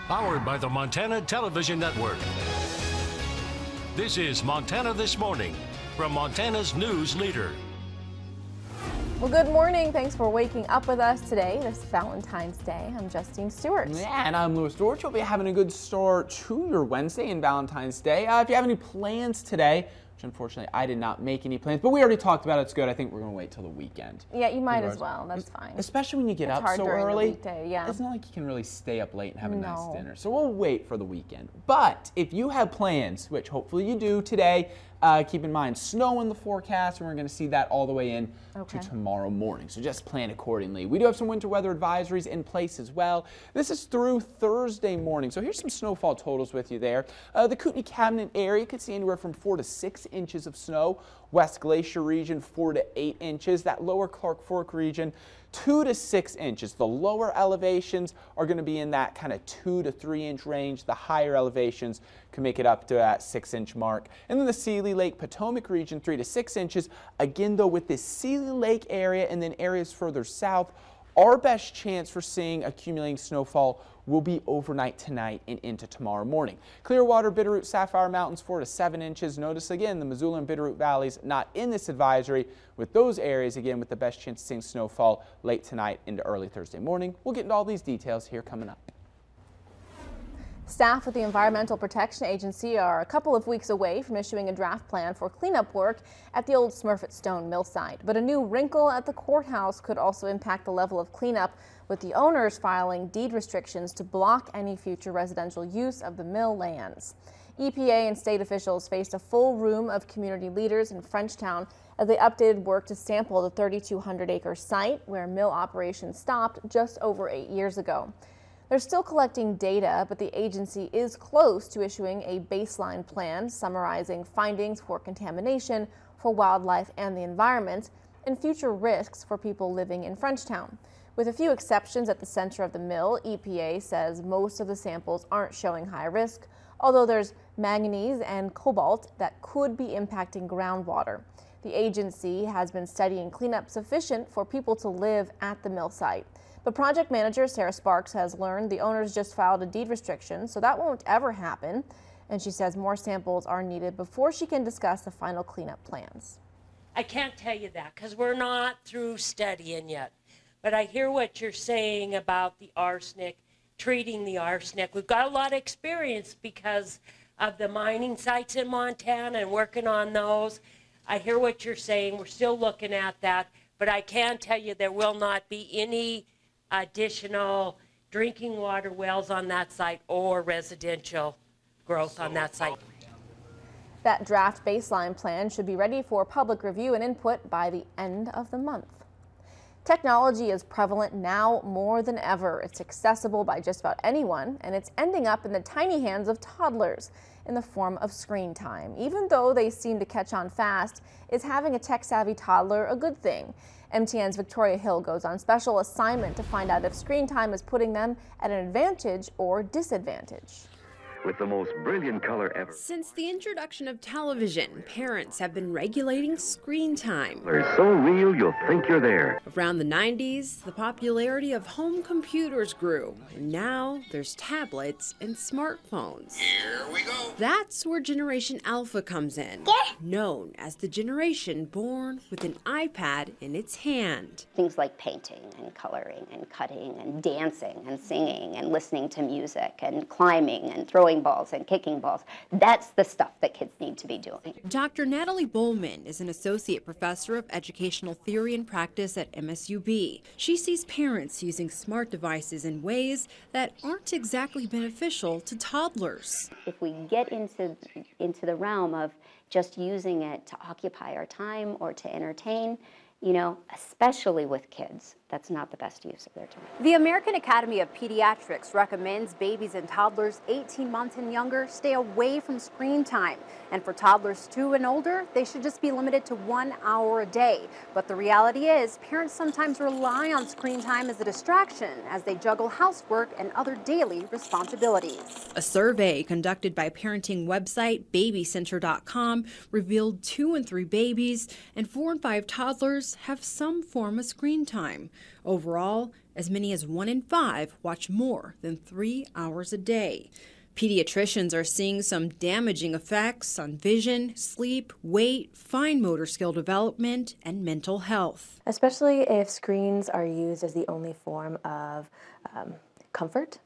Powered by the Montana Television Network. This is Montana This Morning from Montana's news leader. Well, good morning. Thanks for waking up with us today, this Valentine's Day. I'm Justine Stewart. Yeah, and I'm Louis Stewart. You'll be having a good start to your Wednesday and Valentine's Day. If you have any plans today, which unfortunately I did not make any plans, but we already talked about it. It's good. I think we're going to wait till the weekend. Yeah, you might as well. That's fine. Especially when you get up so early. It's not like you can really stay up late and have a nice dinner. So we'll wait for the weekend. But if you have plans, which hopefully you do today, keep in mind snow in the forecast, and we're going to see that all the way in to tomorrow morning. So just plan accordingly. We do have some winter weather advisories in place as well. This is through Thursday morning. So here's some snowfall totals with you there. The Kootenai Cabinet area could see anywhere from 4 to 6 inches of snow. West Glacier region 4 to 8 inches. That lower Clark Fork region 2 to 6 inches. The lower elevations are going to be in that kind of 2 to 3 inch range. The higher elevations can make it up to that 6 inch mark. And then the Seeley Lake Potomac region 3 to 6 inches. Again though, with this Seeley Lake area and then areas further south, our best chance for seeing accumulating snowfall will be overnight tonight and into tomorrow morning. Clearwater, Bitterroot, Sapphire Mountains 4 to 7 inches. Notice again the Missoula and Bitterroot valleys not in this advisory, with those areas again with the best chance of seeing snowfall late tonight into early Thursday morning. We'll get into all these details here coming up. Staff with the Environmental Protection Agency are a couple of weeks away from issuing a draft plan for cleanup work at the old Smurfett Stone mill site. But a new wrinkle at the courthouse could also impact the level of cleanup, with the owners filing deed restrictions to block any future residential use of the mill lands. EPA and state officials faced a full room of community leaders in Frenchtown as they updated work to sample the 3,200-acre site where mill operations stopped just over 8 years ago. They're still collecting data, but the agency is close to issuing a baseline plan summarizing findings for contamination for wildlife and the environment and future risks for people living in Frenchtown. With a few exceptions at the center of the mill, EPA says most of the samples aren't showing high risk, although there's manganese and cobalt that could be impacting groundwater. The agency has been studying cleanup sufficient for people to live at the mill site. But project manager Sarah Sparks has learned the owners just filed a deed restriction, so that won't ever happen. And she says more samples are needed before she can discuss the final cleanup plans. I can't tell you that because we're not through studying yet. But I hear what you're saying about the arsenic, treating the arsenic. We've got a lot of experience because of the mining sites in Montana and working on those. I hear what you're saying. We're still looking at that. But I can tell you there will not be any additional drinking water wells on that site or residential growth on that site. That draft baseline plan should be ready for public review and input by the end of the month. Technology is prevalent now more than ever. It's accessible by just about anyone, and it's ending up in the tiny hands of toddlers in the form of screen time. Even though they seem to catch on fast, is having a tech-savvy toddler a good thing? MTN's Victoria Hill goes on special assignment to find out if screen time is putting them at an advantage or disadvantage. With the most brilliant color ever. Since the introduction of television, parents have been regulating screen time. They're so real you'll think you're there. Around the 90s, the popularity of home computers grew, and now there's tablets and smartphones. Here we go. That's where Generation Alpha comes in, known as the generation born with an iPad in its hand. Things like painting and coloring and cutting and dancing and singing and listening to music and climbing and throwing balls and kicking balls. That's the stuff that kids need to be doing. Dr. Natalie Bowman is an associate professor of educational theory and practice at MSUB. She sees parents using smart devices in ways that aren't exactly beneficial to toddlers. If we get into the realm of just using it to occupy our time or to entertain, you know, especially with kids, that's not the best use of their time. The American Academy of Pediatrics recommends babies and toddlers 18 months and younger stay away from screen time. And for toddlers 2 and older, they should just be limited to 1 hour a day. But the reality is, parents sometimes rely on screen time as a distraction as they juggle housework and other daily responsibilities. A survey conducted by parenting website babycenter.com revealed 2 in 3 babies and 4 in 5 toddlers have some form of screen time. Overall, as many as 1 in 5 watch more than 3 hours a day. Pediatricians are seeing some damaging effects on vision, sleep, weight, fine motor skill development, and mental health. Especially if screens are used as the only form of comfort.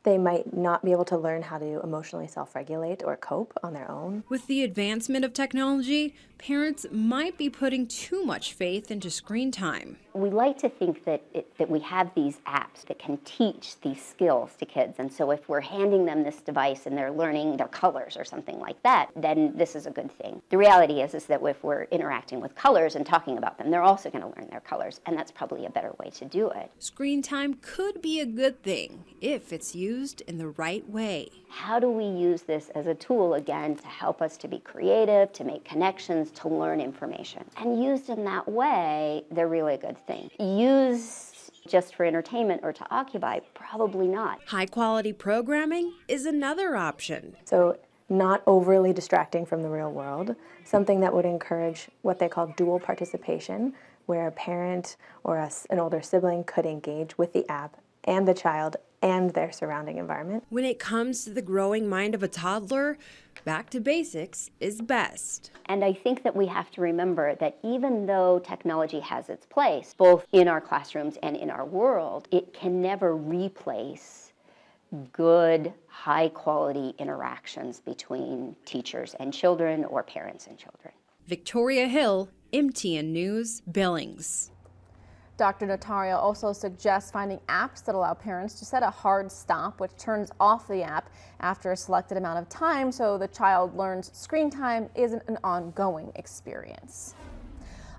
They might not be able to learn how to emotionally self-regulate or cope on their own. With the advancement of technology, parents might be putting too much faith into screen time. We like to think that we have these apps that can teach these skills to kids, and so if we're handing them this device and they're learning their colors or something like that, then this is a good thing. The reality is that if we're interacting with colors and talking about them, they're also going to learn their colors, and that's probably a better way to do it. Screen time could be a good thing if it's used in the right way. How do we use this as a tool, again, to help us to be creative, to make connections, to learn information? And used in that way, they're really a good thing. Used just for entertainment or to occupy, probably not. High-quality programming is another option. So not overly distracting from the real world, something that would encourage what they call dual participation, where a parent or an older sibling could engage with the app and the child and their surrounding environment. When it comes to the growing mind of a toddler, back to basics is best. And I think that we have to remember that even though technology has its place, both in our classrooms and in our world, it can never replace good, high-quality interactions between teachers and children or parents and children. Victoria Hill, MTN News, Billings. Dr. Notario also suggests finding apps that allow parents to set a hard stop, which turns off the app after a selected amount of time, so the child learns screen time isn't an ongoing experience.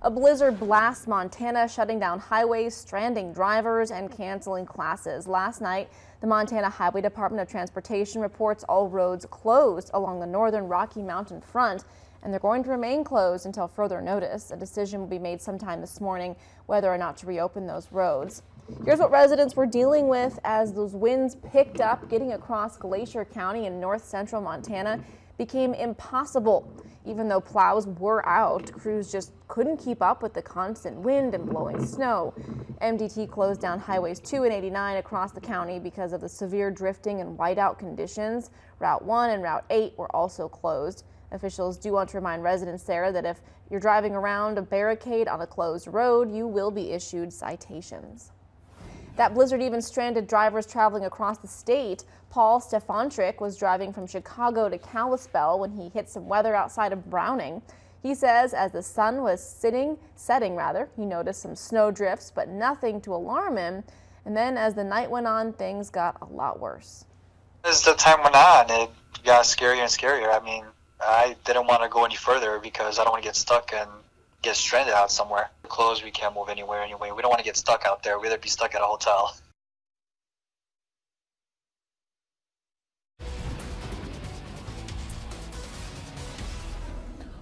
A blizzard blasts Montana, shutting down highways, stranding drivers, and canceling classes. Last night, the Montana Highway Department of Transportation reports all roads closed along the northern Rocky Mountain front, and they're going to remain closed until further notice. A decision will be made sometime this morning whether or not to reopen those roads. Here's what residents were dealing with as those winds picked up. Getting across Glacier County in north central Montana became impossible. Even though plows were out, crews just couldn't keep up with the constant wind and blowing snow. MDT closed down highways 2 and 89 across the county because of the severe drifting and whiteout conditions. Route 1 and Route 8 were also closed. Officials do want to remind residents there that if you're driving around a barricade on a closed road, you will be issued citations. That blizzard even stranded drivers traveling across the state. Paul Stefantrick was driving from Chicago to Kalispell when he hit some weather outside of Browning. He says as the sun was setting, he noticed some snow drifts, but nothing to alarm him. And then as the night went on, things got a lot worse. As the time went on, it got scarier and scarier. I mean, I didn't want to go any further because I don't want to get stuck and get stranded out somewhere. We're closed, we can't move anywhere anyway. We don't want to get stuck out there. We'd rather be stuck at a hotel.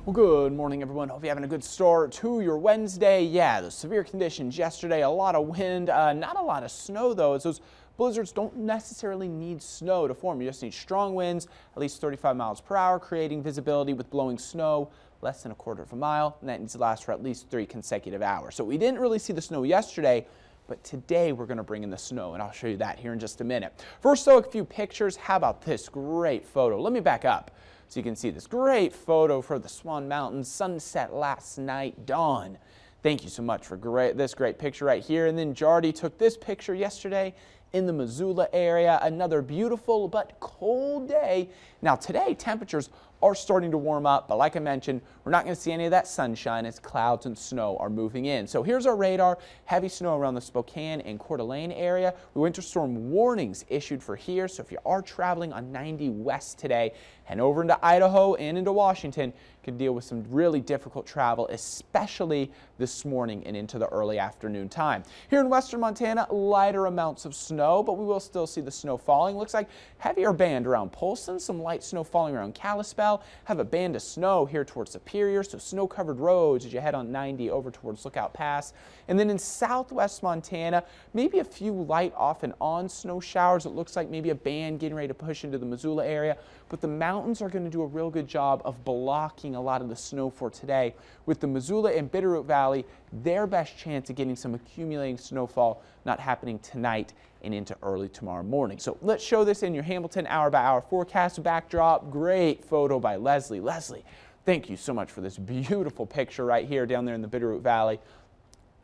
Well, good morning, everyone. Hope you're having a good start to your Wednesday. Yeah, the severe conditions yesterday, a lot of wind, not a lot of snow, though, as those blizzards don't necessarily need snow to form. You just need strong winds, at least 35 miles per hour, creating visibility with blowing snow less than a quarter of a mile, and that needs to last for at least 3 consecutive hours. So we didn't really see the snow yesterday, but today we're going to bring in the snow, and I'll show you that here in just a minute. First, though, a few pictures. How about this great photo? Let me back up so you can see this great photo for the Swan Mountains sunset last night, dawn. Thank you so much for this great picture right here. And then Jardy took this picture yesterday in the Missoula area. Another beautiful but cold day. Now today, temperatures are starting to warm up, but like I mentioned, we're not going to see any of that sunshine as clouds and snow are moving in. So here's our radar. Heavy snow around the Spokane and Coeur d'Alene area. Winter storm warnings issued for here. So if you are traveling on 90 west today, head over into Idaho and into Washington, you can deal with some really difficult travel, especially this morning and into the early afternoon time. Here in western Montana, lighter amounts of snow, but we will still see the snow falling. Looks like heavier band around Polson, some light snow falling around Kalispell. Have a band of snow here towards Superior, so snow-covered roads as you head on 90 over towards Lookout Pass. And then in southwest Montana, maybe a few light off and on snow showers. It looks like maybe a band getting ready to push into the Missoula area, but the mountains are going to do a real good job of blocking a lot of the snow for today, with the Missoula and Bitterroot Valley their best chance of getting some accumulating snowfall not happening tonight and into early tomorrow morning. So let's show this in your Hamilton hour-by-hour forecast backdrop. Great photo by Leslie. Leslie, thank you so much for this beautiful picture right here down there in the Bitterroot Valley.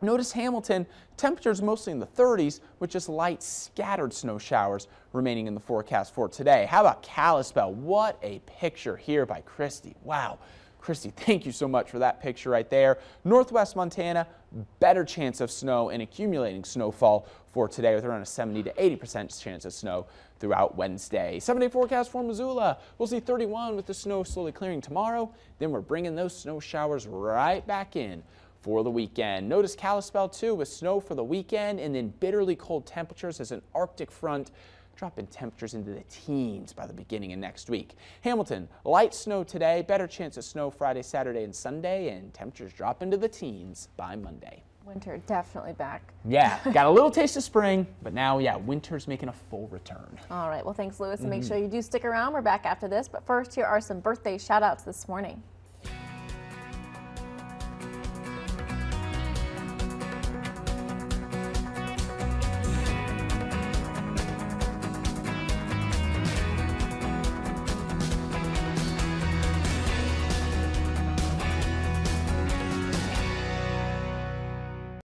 Notice Hamilton, temperatures mostly in the 30s with just light scattered snow showers remaining in the forecast for today. How about Kalispell? What a picture here by Christy. Wow. Christy, thank you so much for that picture right there. Northwest Montana, better chance of snow and accumulating snowfall for today with around a 70 to 80% chance of snow throughout Wednesday. 7-day forecast for Missoula. We'll see 31 with the snow slowly clearing tomorrow. Then we're bringing those snow showers right back in for the weekend. Notice Kalispell too with snow for the weekend and then bitterly cold temperatures as an Arctic front dropping temperatures into the teens by the beginning of next week. Hamilton, light snow today, better chance of snow Friday, Saturday, and Sunday, and temperatures drop into the teens by Monday. Winter definitely back. Yeah, got a little taste of spring, but now, yeah, winter's making a full return. All right, well, thanks, Lewis, and make sure you do stick around. We're back after this, but first, here are some birthday shout-outs this morning.